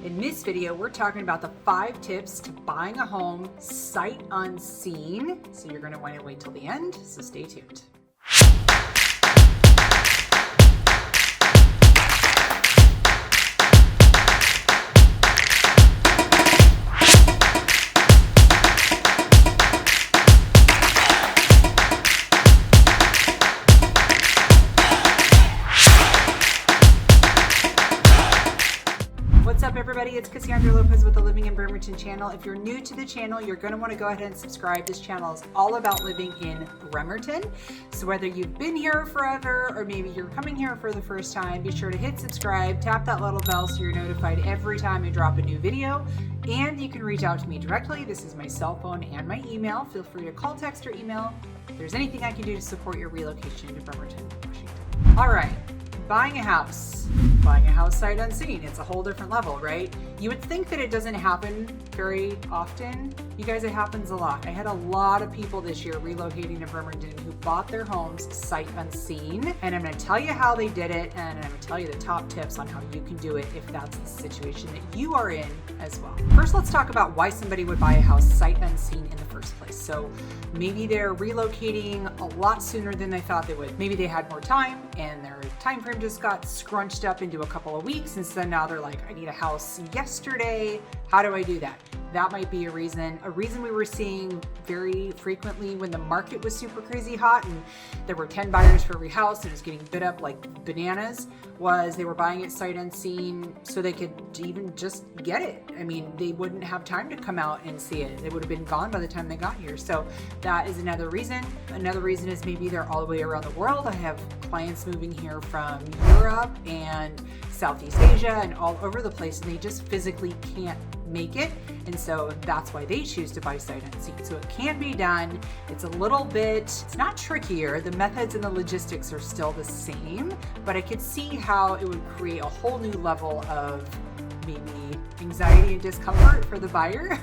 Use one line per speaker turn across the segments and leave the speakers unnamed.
In this video, we're talking about the 5 tips to buying a home sight unseen. So you're gonna want to wait till the end, so stay tuned. What's up everybody, it's Cassandra Lopez with the Living in Bremerton channel. If you're new to the channel, you're going to want to go ahead and subscribe. This channel is all about living in Bremerton. So whether you've been here forever or maybe you're coming here for the first time, be sure to hit subscribe, tap that little bell so you're notified every time I drop a new video. And you can reach out to me directly. This is my cell phone and my email. Feel free to call, text, or email if there's anything I can do to support your relocation to Bremerton, Washington. All right. Buying a house sight unseen. It's a whole different level, right? You would think that it doesn't happen very often. You guys, it happens a lot. I had a lot of people this year relocating to Bremerton who bought their homes sight unseen. And I'm going to tell you how they did it. And I'm going to tell you the top tips on how you can do it if that's the situation that you are in as well. First, let's talk about why somebody would buy a house sight unseen in the first place. So maybe they're relocating a lot sooner than they thought they would. Maybe they had more time and their time frame just got scrunched up into a couple of weeks, and so now they're like, I need a house yesterday. How do I do that? That might be a reason. A reason we were seeing very frequently when the market was super crazy hot and there were 10 buyers for every house and it was getting bid up like bananas was they were buying it sight unseen so they could even just get it. I mean, they wouldn't have time to come out and see it. It would have been gone by the time they got here. So that is another reason. Another reason is maybe they're all the way around the world. I have clients moving here from Europe and Southeast Asia and all over the place, and they just physically can't make it. And so that's why they choose to buy sight unseen. So it can be done. It's a little bit, it's not trickier. The methods and the logistics are still the same, but I could see how it would create a whole new level of maybe anxiety and discomfort for the buyer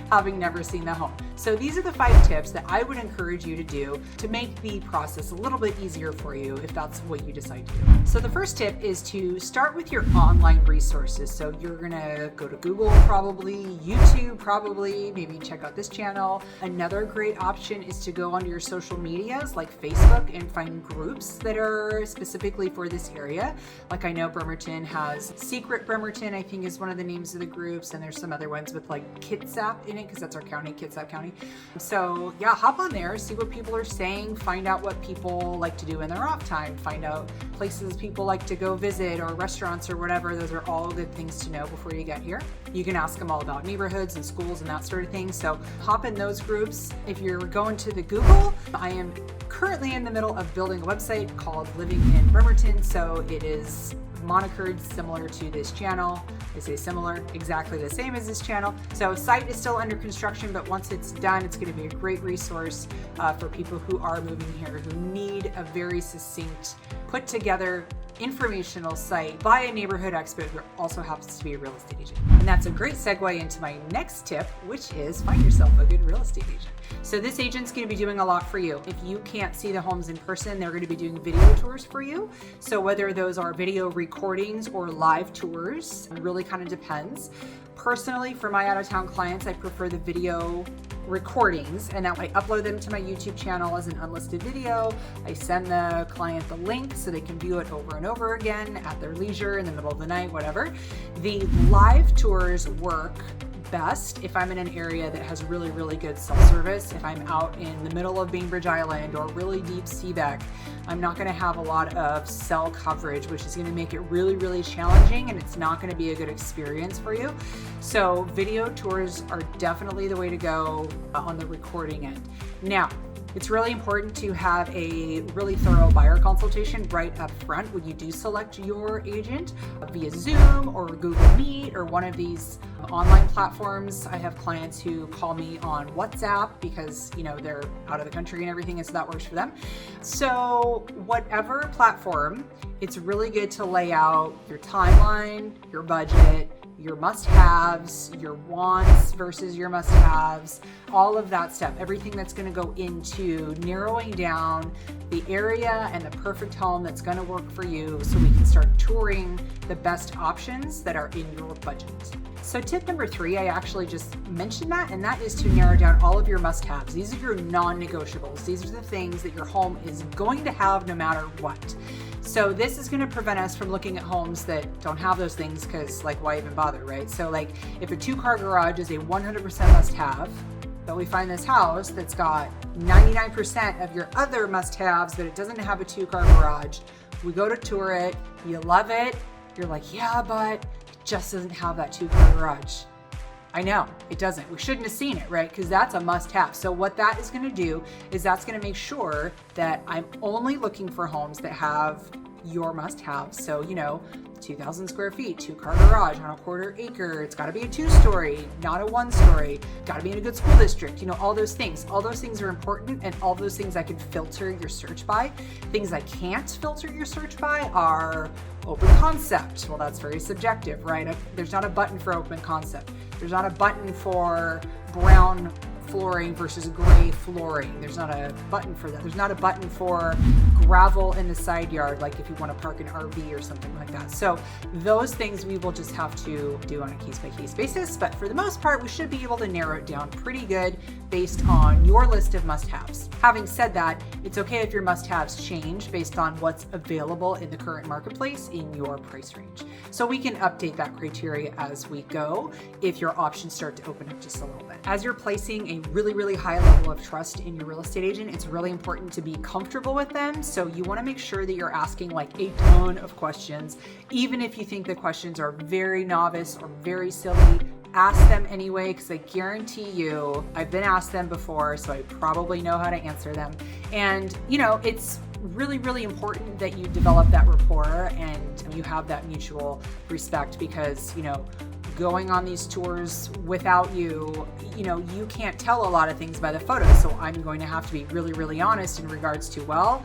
having never seen the home. So these are the 5 tips that I would encourage you to do to make the process a little bit easier for you if that's what you decide to do. So the first tip is to start with your online resources. So you're gonna go to Google probably, YouTube probably, maybe check out this channel. Another great option is to go onto your social medias like Facebook and find groups that are specifically for this area. Like I know Bremerton has Secret Bremerton, I think is one of the names of the groups, and there's some other ones with like Kitsap in it because that's our county, Kitsap County. So yeah, hop on there, see what people are saying, find out what people like to do in their off time, find out places people like to go visit or restaurants or whatever. Those are all good things to know before you get here. You can ask them all about neighborhoods and schools and that sort of thing. So hop in those groups. If you're going to the Google, I am currently in the middle of building a website called Living in Bremerton. So it is monikered similar to this channel. I say similar, exactly the same as this channel. So site is still under construction, but once it's done, it's going to be a great resource for people who are moving here, who need a very succinct, put together informational site by a neighborhood expert who also happens to be a real estate agent. And that's a great segue into my next tip, which is find yourself a good real estate agent. So this agent's going to be doing a lot for you. If you can't see the homes in person, they're going to be doing video tours for you. So whether those are video recordings or live tours, it really kind of depends. Personally, for my out-of-town clients, I prefer the video recordings, and that I upload them to my YouTube channel as an unlisted video. I send the client the link so they can view it over and over again at their leisure in the middle of the night, whatever. The live tours work best if I'm in an area that has really, really good cell service. If I'm out in the middle of Bainbridge Island or really deep Seabeck, I'm not going to have a lot of cell coverage, which is going to make it really, really challenging, and it's not going to be a good experience for you. So video tours are definitely the way to go on the recording end. Now, it's really important to have a really thorough buyer consultation right up front when you do select your agent via Zoom or Google Meet or one of these online platforms. I have clients who call me on WhatsApp because, you know, they're out of the country and everything, and so that works for them. So whatever platform, it's really good to lay out your timeline, your budget, your must-haves, your wants versus your must-haves, all of that stuff, everything that's going to go into narrowing down the area and the perfect home that's going to work for you, so we can start touring the best options that are in your budget. So tip number 3, I actually just mentioned that, and that is to narrow down all of your must-haves. These are your non-negotiables. These are the things that your home is going to have no matter what. So this is going to prevent us from looking at homes that don't have those things, because like, why even bother, right? So like, if a 2-car garage is a 100% must-have, but we find this house that's got 99% of your other must-haves, but it doesn't have a 2-car garage, we go to tour it, you love it, you're like, yeah, but it just doesn't have that 2-car garage. I know, it doesn't. We shouldn't have seen it, right? Because that's a must-have. So what that is going to do is that's going to make sure that I'm only looking for homes that have your must-haves. So, 2,000 square feet, 2-car garage on a 1/4 acre. It's got to be a 2-story, not a 1-story. Got to be in a good school district. All those things. All those things are important, and all those things I can filter your search by. Things I can't filter your search by are open concept. Well, that's very subjective, right? There's not a button for open concept. There's not a button for brown flooring versus gray flooring. There's not a button for that. There's not a button for gravel in the side yard, like if you want to park an RV or something like that. So those things we will just have to do on a case-by-case basis. But for the most part, we should be able to narrow it down pretty good based on your list of must-haves. Having said that, it's okay if your must-haves change based on what's available in the current marketplace in your price range. So we can update that criteria as we go if your options start to open up just a little bit. As you're placing a really, really high level of trust in your real estate agent, it's really important to be comfortable with them. So you want to make sure that you're asking like a ton of questions. Even if you think the questions are very novice or very silly, ask them anyway, because I guarantee you, I've been asked them before, so I probably know how to answer them. And it's really, really important that you develop that rapport and you have that mutual respect, because going on these tours without you can't tell a lot of things by the photos. So I'm going to have to be really, really honest in regards to,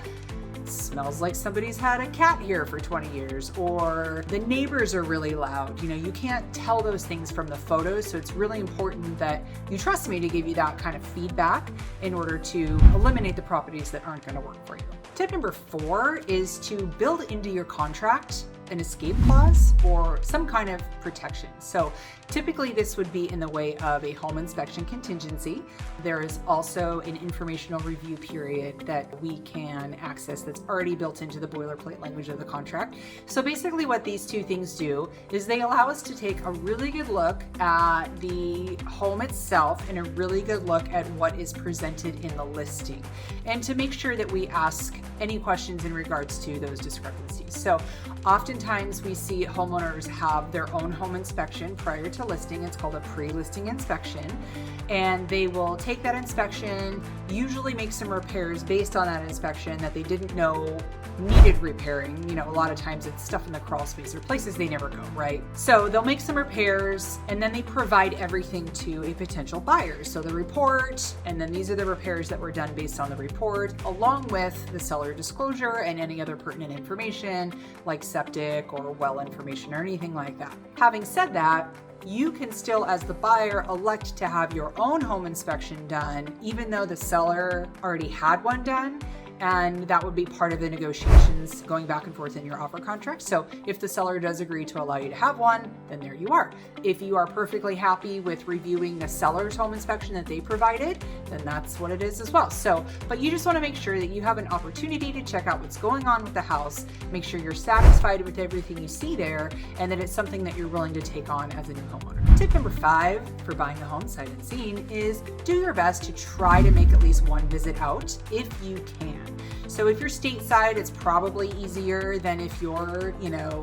it smells like somebody's had a cat here for 20 years, or the neighbors are really loud. You can't tell those things from the photos. So it's really important that you trust me to give you that kind of feedback in order to eliminate the properties that aren't going to work for you. Tip number 4 is to build into your contract an escape clause or some kind of protection. So typically this would be in the way of a home inspection contingency. There is also an informational review period that we can access that's already built into the boilerplate language of the contract. So basically what these two things do is they allow us to take a really good look at the home itself and a really good look at what is presented in the listing, and to make sure that we ask any questions in regards to those discrepancies. So oftentimes we see homeowners have their own home inspection prior to listing. It's called a pre-listing inspection, and they will take that inspection, usually make some repairs based on that inspection that they didn't know needed repairing. A lot of times it's stuff in the crawl space or places they never go, right? So they'll make some repairs, and then they provide everything to a potential buyer. So the report, and then these are the repairs that were done based on the report, along with the seller disclosure and any other pertinent information like septic or well information or anything like that. Having said that, you can still, as the buyer, elect to have your own home inspection done, even though the seller already had one done. And that would be part of the negotiations going back and forth in your offer contract. So if the seller does agree to allow you to have one, then there you are. If you are perfectly happy with reviewing the seller's home inspection that they provided, then that's what it is as well. So, but you just want to make sure that you have an opportunity to check out what's going on with the house, make sure you're satisfied with everything you see there, and that it's something that you're willing to take on as a new homeowner. Tip number 5 for buying a home sight unseen is do your best to try to make at least one visit out if you can. So if you're stateside, it's probably easier than if you're,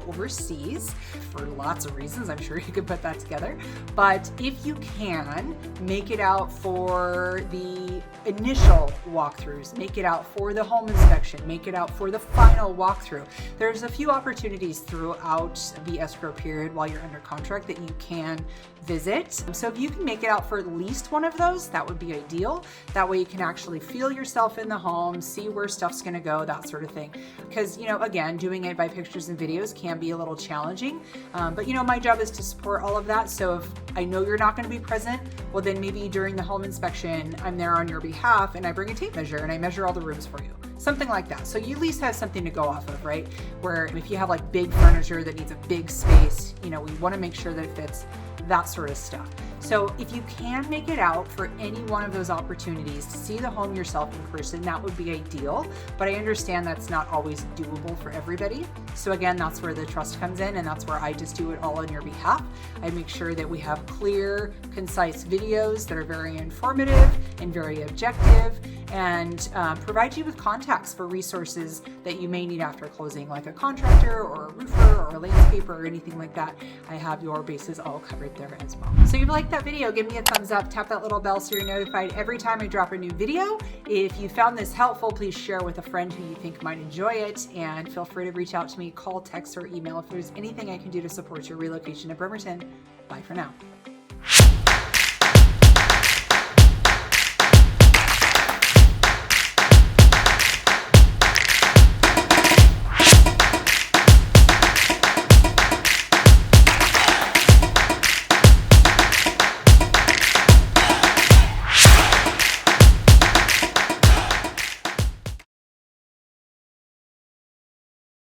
overseas for lots of reasons. I'm sure you could put that together. But if you can, make it out for the initial walkthroughs, make it out for the home inspection, make it out for the final walkthrough. There's a few opportunities throughout the escrow period while you're under contract that you can visit. So if you can make it out for at least one of those, that would be ideal. That way you can actually feel yourself in the home, see where stuff's going to go, that sort of thing. Because, you know, again, doing it by pictures and videos can be a little challenging. But, you know, my job is to support all of that. So if I know you're not going to be present, well, then maybe during the home inspection, I'm there on your behalf and I bring a tape measure and I measure all the rooms for you. Something like that. So you at least have something to go off of, right? Where if you have like big furniture that needs a big space, you know, we want to make sure that it fits, that sort of stuff. So if you can make it out for any one of those opportunities to see the home yourself in person, that would be ideal. But I understand that's not always doable for everybody. So again, that's where the trust comes in, and that's where I just do it all on your behalf. I make sure that we have clear, concise videos that are very informative and very objective, and provide you with contacts for resources that you may need after closing, like a contractor or a roofer or a landscaper or anything like that. I have your bases all covered there as well. So if you like that video, give me a thumbs up, tap that little bell so you're notified every time I drop a new video. If you found this helpful, please share with a friend who you think might enjoy it, and feel free to reach out to me, call, text, or email if there's anything I can do to support your relocation to Bremerton. Bye for now.